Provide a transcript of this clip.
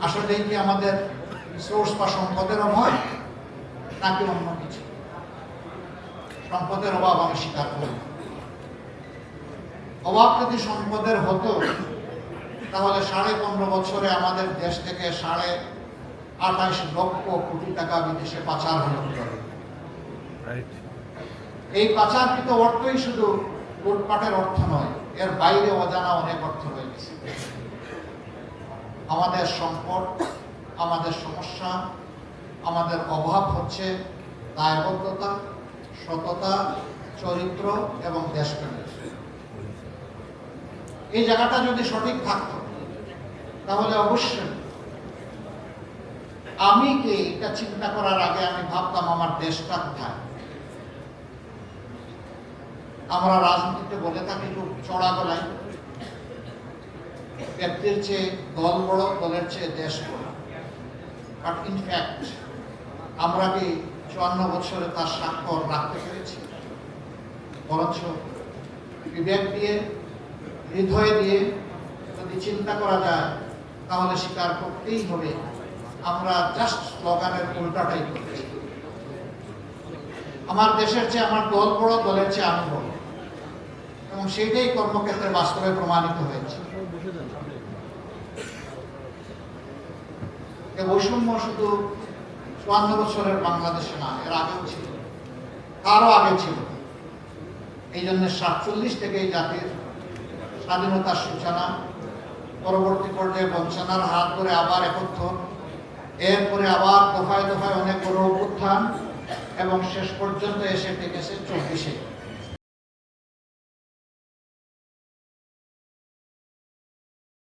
আসলে কি আমাদের সোর্স বা সম্পদের অভাব নাকি অন্য কিছু? সম্পদের অভাব আমি স্বীকার করি। অভাব যদি সম্পদের হতো তাহলে 15.5 বছরে আমাদের দেশ থেকে 28 লক্ষ কোটি টাকা বিদেশে পাচার হলো। এই পাচারকৃত অর্থই শুধু লুটপাটের অর্থ নয়, এর বাইরে অজানা অনেক অর্থ রয়েছে। আমাদের সংকট, আমাদের সমস্যা, আমাদের অভাব হচ্ছে দায়বদ্ধতা, সততা, চরিত্র এবং দেশপ্রেমের। এই জায়গাটা যদি সঠিক থাকত তাহলে অবশ্যই আমি কে এটা চিন্তা করার আগে আমি ভাবতাম আমার দেশটা কোথায়। আমরা রাজনীতিতে বলে থাকি খুব চড়া গলায়, ব্যক্তির চেয়ে দল বড়, দলের চেয়ে দেশ বড়। বাট ইনফ্যাক্ট আমরা কি 54 বছরে তার স্বাক্ষর রাখতে পেরেছি? বরঞ্চ বিবেক দিয়ে, হৃদয় দিয়ে যদি চিন্তা করা যায় তাহলে স্বীকার করতেই হবে আমরা জাস্ট স্লোগানের উল্টাটাই করেছি। আমার দেশের চেয়ে আমার দল বড়, দলের চেয়ে আমি বড়, এবং সেইটাই কর্মক্ষেত্রে বাস্তবে প্রমাণিত হয়েছে। বৈষম্য শুধু 54 বছরের বাংলাদেশে না, এর আগেও ছিল, তারও আগে ছিল। এই জন্য 47 থেকে এই জাতির স্বাধীনতার সূচনা, পরবর্তী পর্যায়ে বঞ্চনার হাত ধরে আবার একত্র, এরপরে আবার দফায় দফায় অনেক বড় অভ্যুত্থান, এবং শেষ পর্যন্ত এসে টেকেছে 24-এ।